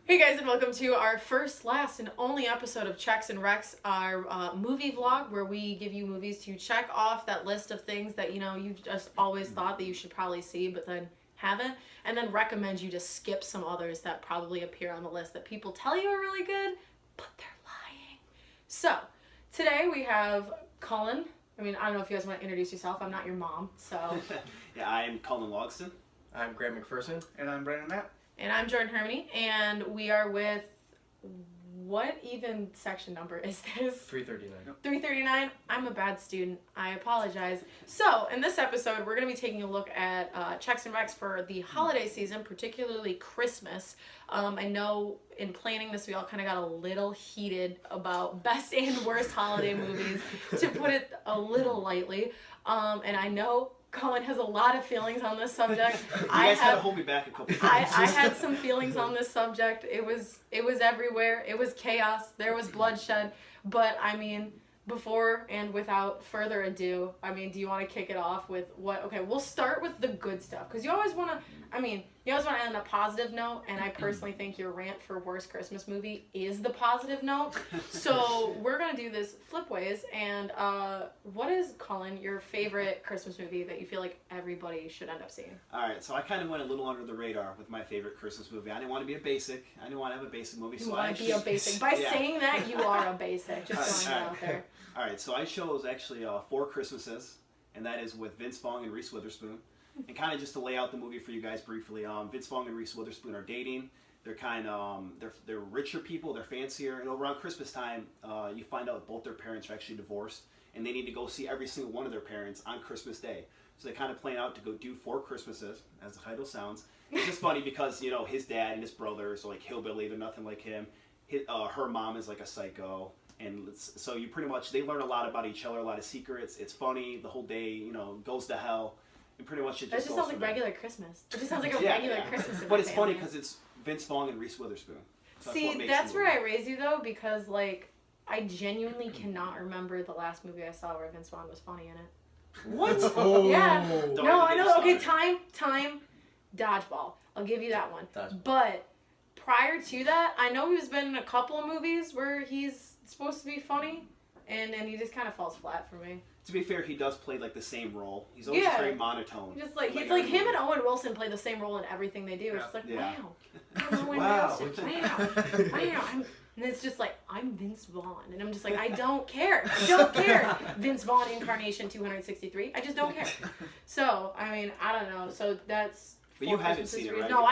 Hey guys, and welcome to our first, last, and only episode of Checks and Recs, our movie vlog where we give you movies to check off that list of things that you've just always thought that you should probably see but then haven't, and then recommend you to skip some others that probably appear on the list that people tell you are really good, but they're lying. So, today we have Colin. I don't know if you guys want to introduce yourself. I'm not your mom, so. Yeah, I'm Colin Logston. I'm Grant McPherson. And I'm Brandon Knapp. And I'm Jordan Harmony, and we are with, what even section number is this? 339. 339. I'm a bad student. I apologize. So, in this episode, we're going to be taking a look at Checks and Recs for the holiday season, particularly Christmas. I know in planning this, we all kind of got a little heated about best and worst holiday movies, to put it a little lightly. And I know Colin has a lot of feelings on this subject. You guys had to hold me back a couple times. I had some feelings on this subject. It was everywhere. It was chaos. There was bloodshed. But before and without further ado, do you want to kick it off with what? Okay, we'll start with the good stuff, because you always want to end on a positive note, and I personally think your rant for worst Christmas movie is the positive note. So we're gonna do this flip ways, and what is, Colin, your favorite Christmas movie that you feel like everybody should end up seeing? Alright, so I kind of went a little under the radar with my favorite Christmas movie. I didn't want to be a basic. I didn't want to have a basic movie. You want to be a basic. By saying that, you are a basic. Just throwing it out there. Alright, so I chose actually Four Christmases, and that is with Vince Vaughn and Reese Witherspoon. And kind of just to lay out the movie for you guys briefly, Vince Vaughn and Reese Witherspoon are dating. They're kind of they're richer people, they're fancier, and around Christmas time, you find out both their parents are actually divorced, and they need to go see every single one of their parents on Christmas Day. So they kind of plan out to go do 4 Christmases, as the title sounds. It's just funny because his dad and his brothers are like hillbilly, they're nothing like him. Her mom is like a psycho. And so they learn a lot about each other, a lot of secrets. It's funny. The whole day, goes to hell. And pretty much it just goes sounds like from there. regular Christmas. It just sounds like a regular Christmas. But it's funny because it's Vince Vaughn and Reese Witherspoon. So that's where I raise you though, because I genuinely cannot remember the last movie I saw where Vince Vaughn was funny in it. What? Oh. Yeah. Don't No, I know. Okay, start. time. Dodgeball. I'll give you that one. Dodgeball. But prior to that, I know he's been in a couple of movies where he's supposed to be funny, and then he just kind of falls flat for me. To be fair, he does play like the same role. He's always just very monotone. It's like him and Owen Wilson play the same role in everything they do. It's just like, wow. Owen Wilson, wow. And it's just like, I'm Vince Vaughn. And I'm just like, I don't care. I don't care. Vince Vaughn incarnation 263. I just don't care. So, I don't know. So that's... But you haven't seen it, right? No,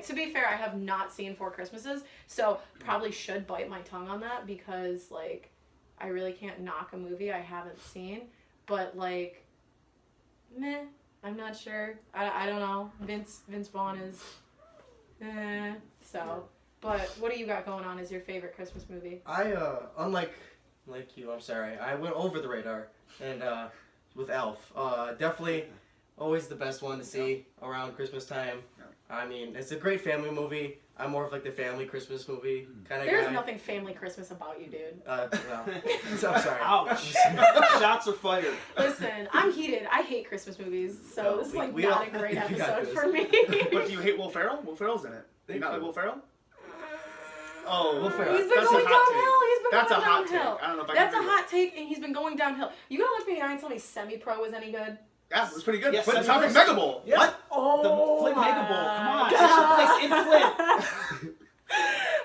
to be fair, I have not seen 4 Christmases. So probably should bite my tongue on that, because I really can't knock a movie I haven't seen. But meh, I'm not sure. I don't know. Vince Vaughn is so. But what do you got going on as your favorite Christmas movie? I unlike you, I'm sorry. I went over the radar and with Elf. Definitely always the best one to see around Christmas time. It's a great family movie. I'm more of the family Christmas movie kind of guy. There's nothing family Christmas about you, dude. No. So, I'm sorry. Ouch. Shots are fired. Listen, I'm heated. I hate Christmas movies, so this is not a great episode for me. But do you hate Will Ferrell? Will Ferrell's in it. You not like Will Ferrell? Oh, Will Ferrell. He's been going downhill. That's a hot take. I don't know if I That's can a hot take, and he's been going downhill. You gonna look me in the eye and tell me Semi-Pro was any good? Yeah, it was pretty good. Yes, But it's not Mega Bowl. Yeah. What? Oh, The Flint Mega Bowl. Come on. God. It's a place in Flint.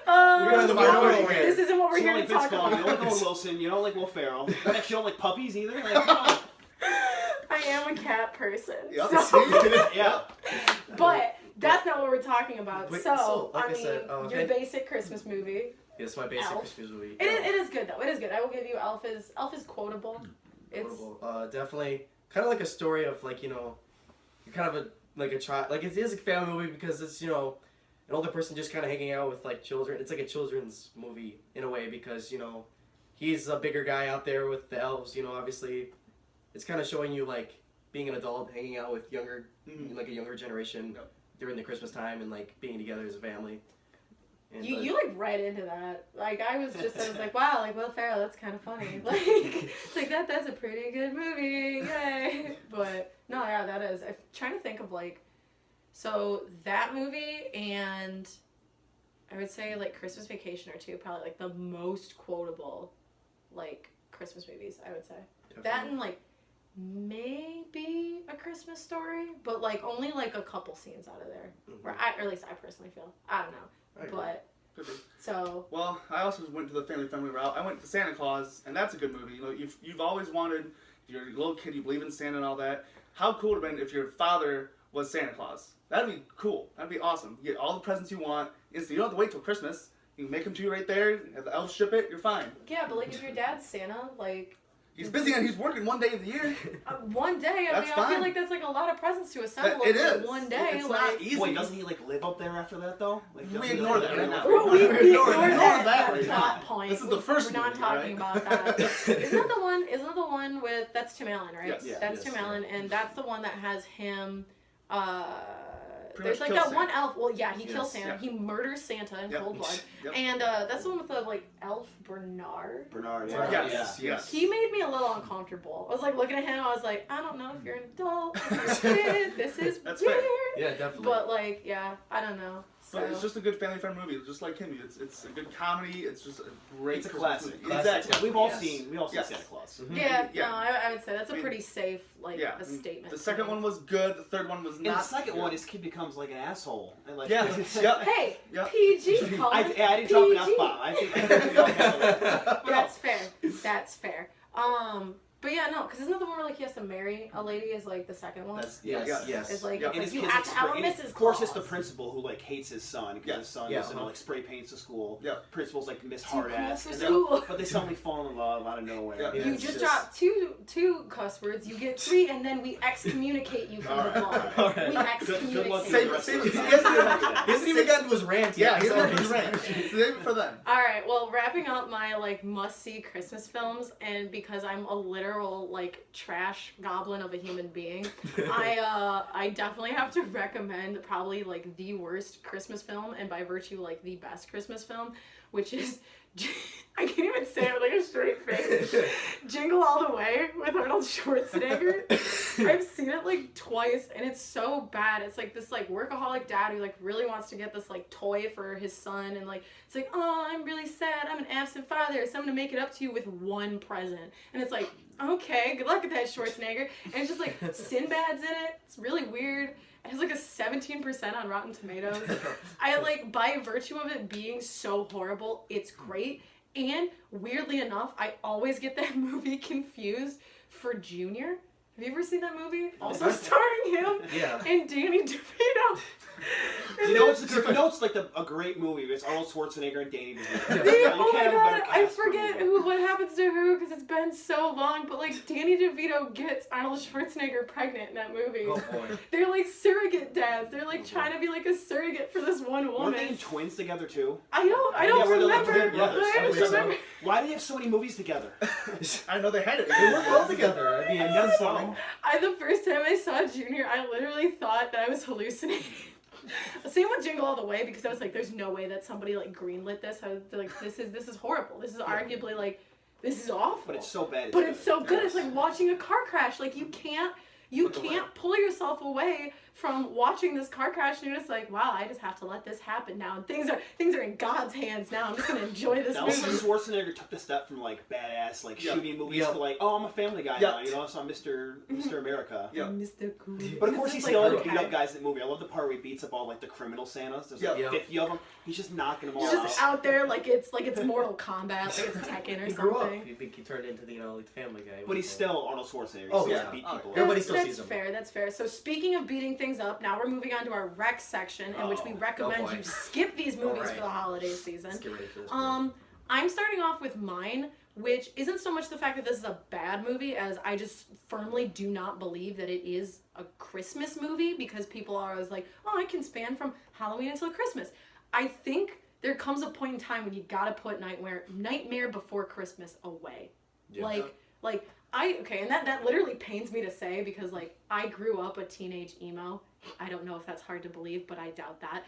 We're going to the minority here. This isn't what we're You here don't to like talk Vince Vaughn. about. You don't like Owen Wilson. You don't like Will Ferrell. You actually don't like puppies either. Come on. I am a cat person. Yep. So. Yeah. But that's not what we're talking about. Wait, so, like I said, your basic Christmas movie. It's my basic Elf. Christmas movie. It is good though. It is good. I will give you Elf is quotable. It's Definitely kind of like a story of you're kind of a child. It is a family movie because it's an older person just kind of hanging out with children. It's like a children's movie in a way because he's a bigger guy out there with the elves. Obviously, it's kind of showing you being an adult, hanging out with younger, a younger generation during the Christmas time and being together as a family. And, you right into that. I was like, wow, Will Ferrell, that's kind of funny. It's like that's a pretty good movie, yay. But no, yeah, that is. I'm trying to think of so that movie and I would say like Christmas Vacation or two, probably like the most quotable like Christmas movies, I would say. That and like maybe A Christmas Story, but like only like a couple scenes out of there. Or at least I personally feel. I don't know. But so well, I also went to the family route. I went to Santa Claus, and that's a good movie. You know, you've always wanted, if you're a little kid, you believe in Santa and all that. How cool would it have been if your father was Santa Claus? That'd be cool. That'd be awesome. You get all the presents you want. You don't have to wait till Christmas. You can make them to you right there. Have the elves ship it. You're fine. yeah, but like if your dad's Santa, like He's busy and he's working one day of the year. one day. I mean, I feel like that's like a lot of presents to assemble It in is. one day. It's like, not easy. Wait, doesn't he like live up there after that though? Like, We ignore that right now. we ignore that right plot now. point. This is the first We're not movie, talking right? about that. Isn't that the one? Isn't that the one with that's Tim Allen, right? Yes. Yeah, That's yes, Tim Allen, and that's the one that has him. Pretty There's much like kills that one Santa. elf. Well, yeah, he kills Yes. Santa. Yeah. He murders Santa in Yep. cold blood, Yep. and that's the one with the like elf Bernard. Bernard, Yes. He made me a little uncomfortable. I was like looking at him. I was like, I don't know if you're an adult, if you're a kid. This is That's weird. fair. Yeah, definitely. But like, yeah, I don't know. So. But it's just a good family-friendly movie, just like him. It's a good comedy. It's just a great. It's a Christmas classic. movie. Classic. Exactly. We've all Yes. seen Yes. Santa Claus. Yeah, Yeah. no, I would say that's a I mean, pretty safe, like, Yeah. a statement. The to second make. one was good. The third one was And not. the second good. one, his kid becomes like an asshole. And like, Yeah. Yep. Hey, Yep. PG, Colin. I didn't drop an PG. F-bomb. I think we all handled it. That's fair. That's fair. But yeah, no, because isn't that the one where like he has to marry a lady? Is like the second one. That's Yeah. yes. It's like, Yeah. it's And like his you kid's have like to have a spray- and Mrs. of course, it's Claus. the principal who like hates his son because Yeah. his son Yeah. is in like spray paints to school. Yeah. Principal's like Miss Too cool Hardass, for and school. but they suddenly fall in love out of nowhere. Yeah. And You it's just dropped two cuss words. You get 3, and then we excommunicate you from the vlog. All right. We excommunicate. Good luck. Save it. Save it. He hasn't even gotten to his rant Yeah, yet. he's so- not his rank. Save it for them. All right, well, wrapping up my like must-see Christmas films, and because I'm a literal like trash goblin of a human being, I definitely have to recommend probably like the worst Christmas film, and by virtue like the best Christmas film, which is I can't even say it with like a straight face. Jingle All the Way with Arnold Schwarzenegger. I've seen it like twice, and it's so bad. It's like this like workaholic dad who like really wants to get this like toy for his son, and like it's like, oh, I'm really sad. I'm an absent father, so I'm gonna make it up to you with one present. And it's like, okay, good luck with that, Schwarzenegger. And it's just like Sinbad's in it. It's really weird. It has like a 17% on Rotten Tomatoes. I like, by virtue of it being so horrible, it's great. And weirdly enough, I always get that movie confused for Junior. Have you ever seen that movie? Also starring him Yeah. and Danny DeVito. You know it's like a great movie. It's Arnold Schwarzenegger and Danny DeVito. They, You oh my can't have a god, better I cast for a forget movie. what happens to who because it's been so long, but like Danny DeVito gets Arnold Schwarzenegger pregnant in that movie. Oh boy. They're like surrogate dads. They're like trying to be like a surrogate for this one Weren't they woman. twins together too? I don't Yeah, where they're like remember. twin brothers. But I I just believe so. remember. Why do they have so many movies together? I know they had it. They work well together. I mean, I guess so. The first time I saw Junior, I literally thought that I was hallucinating. Same with Jingle All the Way, because I was like, there's no way that somebody like greenlit this. I was like, this is horrible. This is arguably like, this is awful. But it's so bad. But it's so good. It's like watching a car crash. Like you can't pull yourself away from watching this car crash, and you're just like, wow, I just have to let this happen now. And things are in God's hands now. I'm just gonna enjoy this Nelson movie. Schwarzenegger took the step from like badass like Yep. shooting movies Yep. to like, oh, I'm a family guy Yep. now, you know, so I'm Mr. America. Yeah. Mr. Cool. But of course It's he's just still like, like, beat okay. up guys in the movie. I love the part where he beats up all like the criminal Santas. There's Yep. like Yep. 50 of them. He's just knocking them all He's just out. out there like it's Mortal Kombat, like it's Tekken or He grew up. something. He turned into the like the Family Guy. But he's still Arnold Schwarzenegger. He Oh, still has yeah. to beat Oh, people yeah. up. Everybody still That's sees him. fair. That's fair. So speaking of beating things up, now we're moving on to our rec section, in which we recommend boy. you skip these movies Alright. for the holiday season. Let's get ready for this. I'm starting off with mine, which isn't so much the fact that this is a bad movie as I just firmly do not believe that it is a Christmas movie, because people are always like, oh, I can span from Halloween until Christmas. I think there comes a point in time when you gotta put Nightmare Before Christmas away. Yeah. And that literally pains me to say, because like I grew up a teenage emo. I don't know if that's hard to believe, but I doubt that.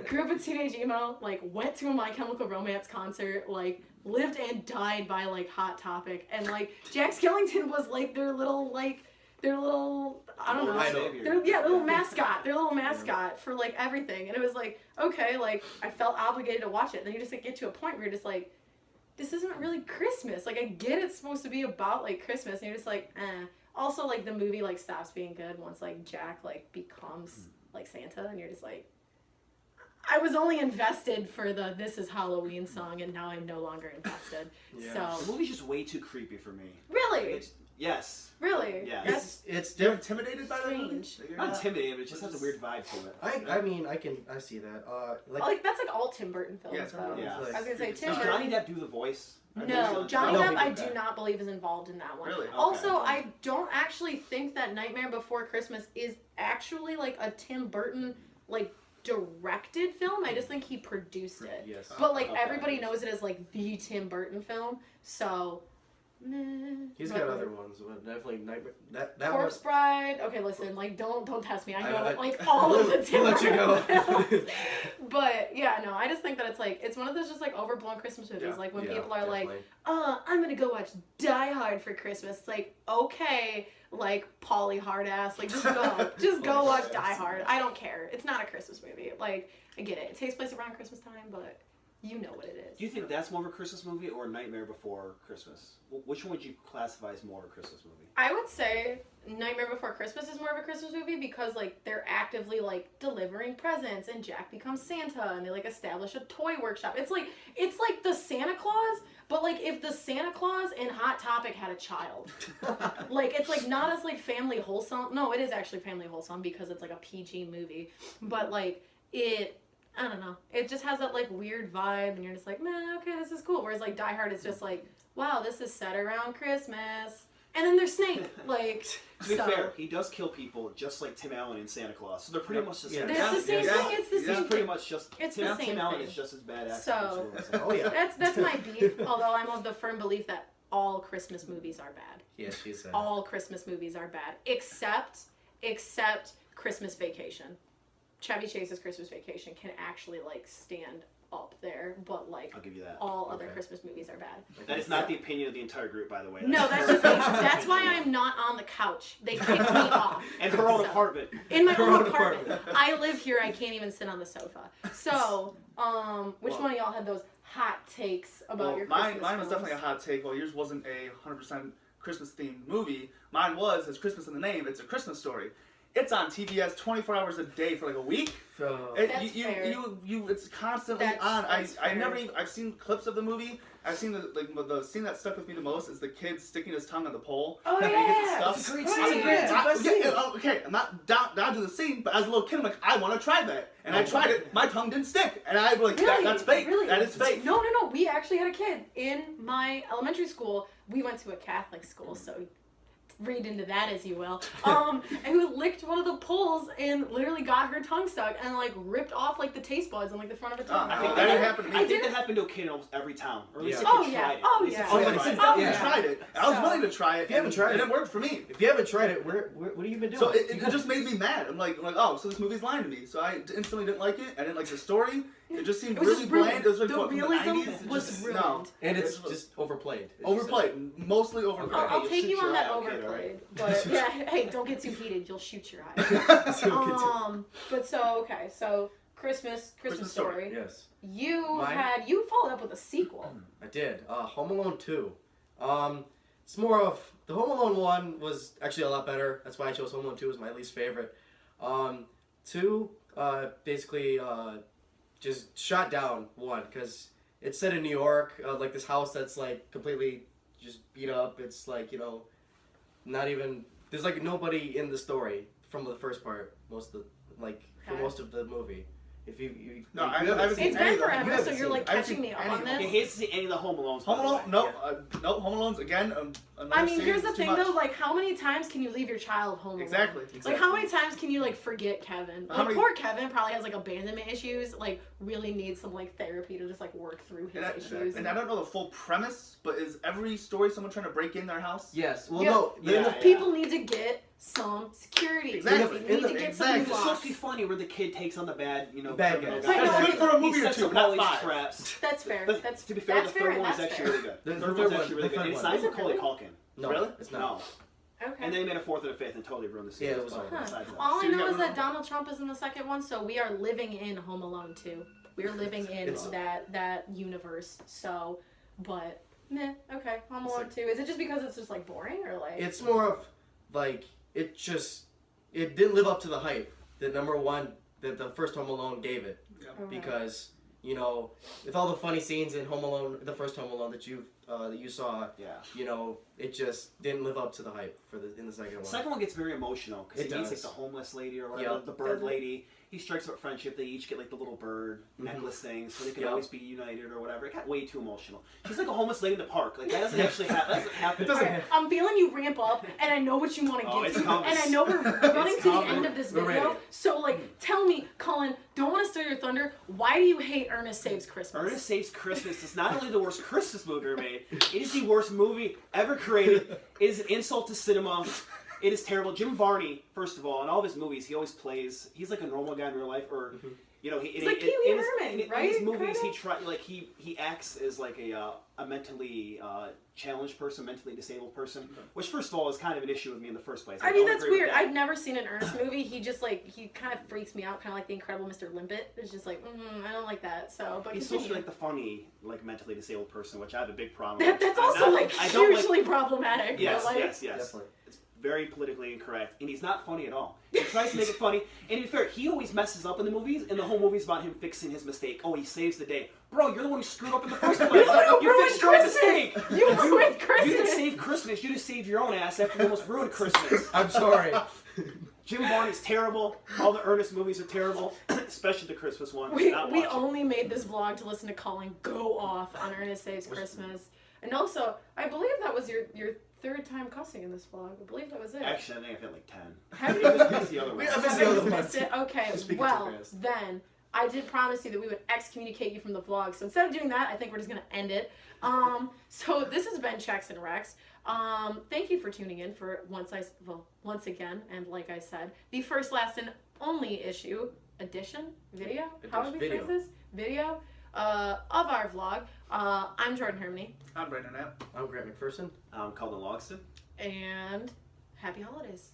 Grew up a teenage emo, like went to a My Chemical Romance concert, like lived and died by like Hot Topic, and like Jack Skellington was like their little like their little, I don't know, Savior. their little mascot, for like everything. And it was like, okay, like I felt obligated to watch it. And then you just like get to a point where you're just like, this isn't really Christmas. Like I get it's supposed to be about like Christmas, and you're just like, eh. Also, like the movie like stops being good once like Jack like becomes like Santa, and you're just like, I was only invested for the "This Is Halloween" song, and now I'm no longer invested. The So movie's just way too creepy for me. really, Yes. really, Yeah. that's It's You're different. intimidated by that movie? strange. Like, you're Not not- intimidating, but it just has a weird vibe to it. I mean, I see that. Like that's like all Tim Burton films. Yeah, though. Yeah. I was gonna say Does Tim Does Burton. Johnny Depp do the voice? No, Johnny No, Depp he I did do that. not believe is involved in that one. Really? Also, Okay. I don't actually think that Nightmare Before Christmas is actually like a Tim Burton like directed film. I just think he produced it. Yes. But like Okay. everybody knows it as like the Tim Burton film. So He's but, got like, other ones, but definitely Nightmare. That Corpse one. Bride. Okay, listen, like don't test me. I know I- like all of the Tim We'll let you Burton go. films. But yeah, no, I just think that it's one of those just like overblown Christmas movies. Yeah. Like when Yeah, people are like, definitely. I'm gonna go watch Die Hard for Christmas. It's like, okay, like Polly Hardass, like just go watch Die Hard. I don't care. It's not a Christmas movie. Like I get it. It takes place around Christmas time, but you know what it is. Do you think that's more of a Christmas movie or Nightmare Before Christmas? Which one would you classify as more of a Christmas movie? I would say Nightmare Before Christmas is more of a Christmas movie because like they're actively like delivering presents and Jack becomes Santa and they like establish a toy workshop. It's like the Santa Claus, but like if the Santa Claus and Hot Topic had a child. Like it's like not as like family wholesome. No, it is actually family wholesome because it's like a PG movie. But like I don't know. It just has that like weird vibe and you're just like, man, okay, this is cool. Whereas like Die Hard is just like, wow, this is set around Christmas. And then there's Snake. Like, To be so. fair, he does kill people just like Tim Allen in Santa Claus. So they're pretty much the same. Yeah. It's the same Yeah. thing. It's the He's same pretty thing. much just It's Tim, the same Tim Allen thing. is just as badass. So- as Tim Allen. Oh yeah. That's my beef. Although I'm of the firm belief that all Christmas movies are bad. Yeah, she said. All Christmas movies are bad, except Christmas Vacation. Chevy Chase's Christmas Vacation can actually like stand up there, but like I'll give you that. all other Okay. Christmas movies are bad. That is not the opinion of the entire group, by the way. No, that's just like, that's why I'm not on the couch. They kicked me off. And her own So- apartment. In my Her own own apartment. apartment. I live here. I can't even sit on the sofa. So, which Well- one of y'all had those hot takes about Well, your mine Christmas was films? definitely a hot take. Well, yours wasn't a 100% Christmas themed movie. Mine was, as Christmas in the name, it's a Christmas story. It's on TBS 24 hours a day for like a week. That's fair. It's constantly That's- on. that's I fair. never even, I've seen clips of the movie. I've seen the scene that stuck with me the most is the kid sticking his tongue on the pole. Oh, and he yeah. gets the It's a stuff. great Oh, scene. yeah. It's the best scene. Okay, I'm not down to the scene, but as a little kid, I'm like, I want to try that, and I tried it. My tongue didn't stick, and I was like, Really? that's fake. Really? That is fake. No. We actually had a kid in my elementary school. We went to a Catholic school, so read into that as you will. And who licked one of the poles and literally got her tongue stuck and like ripped off like the taste buds on like the front of her tongue. I think that that- didn't happen to me. I think that happened to a kid in almost every town. Or at least Yeah. a kid Oh, yeah. tried it. Oh, At least a yeah. kid Oh, yeah, tried it's it. Oh, I yeah. tried it. I was So- willing to try it. If you haven't tried and it- it worked for me. If you haven't tried it, what have you been doing? So it just made me mad. I'm like, oh, so this movie's lying to me. So I instantly didn't like it. I didn't like the story. It just seemed It was really just bland. ruined. It was like The what, from the realism 90s. It was just, ruined. No. and it's It was just overplayed. It's overplayed. Mostly overplayed. I'll you'll take shoot you on your that eye out, kid, overplayed, alright? but yeah, hey, don't get too heated. You'll shoot your eye. So But so okay, so Christmas Christmas story. yes, You Mine? you followed up with a sequel. I did. Home Alone 2. It's more of the Home Alone 1 was actually a lot better. That's why I chose Home Alone 2 as my least favorite. 2 basically just shot down 1 because it's set in New York, like this house that's like completely just beat up. It's like, you know, not even there's like nobody in the story from the first part. Most of the for Okay. most of the movie. If you No, you I haven't haven't seen It's it. any been of them. forever, You so haven't you're seen like it. I haven't catching seen me up any on of Okay, this. he hasn't seen any of the Home Alones. by Home the Alone? way. No, Yeah. no. Home Alone's again. Another I mean, series here's the is too thing much. though, like how many times can you leave your child home alone? Exactly. Like how many times can you like forget Kevin? How Like many- poor Kevin probably has like abandonment issues, like really needs some like therapy to just like work through his issues. And I don't know the full premise, but is every story someone trying to break in their house? Yes. Well, Yeah. no. Yeah. People need to get some security. Exactly. They need to In the- get exactly. some It's supposed to be blocks. funny where the kid takes on the bad, Bad criminal guys. guy. Right, no, That's good for a He movie or sets two, up not all these 5. traps. That's fair. But That's to be fair, that's the fair third and one is that's actually fair. really good. The The third third one's one- actually the really third good. It's one. not Is it Macaulay really? Culkin. No, Really? it's not. No. Okay. And they made a fourth and a fifth and totally ruined the series. Yeah, it was but awful. besides that. All I So you know got is that one- Donald Trump is in the second one, so we are living in Home Alone 2. We're living in It's- that universe. So, but meh, okay, Home Alone 2. Is it just because it's just like boring or like? It's more of like it didn't live up to the hype that number one that the first Home Alone gave it, Okay. because you know, with all the funny scenes in Home Alone, the first Home Alone that you saw, Yeah. you know, it just didn't live up to the hype in the second The one. second one gets very emotional because It he meets like does. the homeless lady or whatever, Yep. the bird lady. He strikes up friendship. They each get like the little bird necklace thing, so they can Yep. always be united or whatever. It got way too emotional. She's like a homeless lady in the park. Like that doesn't actually happen. That doesn't happen. It doesn't Alright, I'm feeling you ramp up, and I know what you want to Oh, get it's to, coming. and I know we're running to the coming. end of this We're video. ready. So, like, tell me, Colin, don't want to steal your thunder. Why do you hate Ernest Saves Christmas? Ernest Saves Christmas is not only the worst Christmas movie ever made, it is the worst movie ever created. It is an insult to cinema. It is terrible. Jim Varney, first of all, in all of his movies, he always plays. He's like a normal guy in real life, or you know, He's like Pee Wee Herman, in right? his movies, Kinda? he acts as like a mentally challenged person, mentally disabled person, which first of all is kind of an issue with me in the first place. I mean, don't that's agree with weird. that. I've never seen an Ernest movie. He just like he kind of freaks me out, kind of like the Incredible Mr. Limpet. It's just like I don't like that. So, but He's supposed to be continue. like the funny, like mentally disabled person, which I have a big problem with. That's I'm also not- like I don't like- hugely problematic. Yes, but, like, yes. Definitely. It's very politically incorrect, and he's not funny at all. He tries to make it funny, and to be fair, he always messes up in the movies, and the whole movie's about him fixing his mistake. Oh, he saves the day. Bro, you're the one who screwed up in the first place. You're the one who You ruined fixed your own Christmas. mistake. You ruined You Christmas. didn't save Christmas. You just saved your own ass after you almost ruined Christmas. I'm sorry. Jim Varney's terrible. All the Ernest movies are terrible, especially the Christmas one. We Not watch it. only made this vlog to listen to Colin go off on Ernest Saves Christmas. And also, I believe that was your third time cussing in this vlog. I believe that was it. Actually, I think I've hit like 10. Have I you? just missed the other one. I missed Have the you other just one. missed it? Okay, Speaking too well, fast. then, I did promise you that we would excommunicate you from the vlog. So instead of doing that, I think we're just going to end it. So this has been Checks and Rex. Thank you for tuning in for once again, and like I said, the first, last, and only edition, video? How would we Video. phrase this? Video of our vlog. I'm Jordan Hermione, I'm Brandon Knapp. I'm Grant McPherson. Colin Logston. and happy holidays.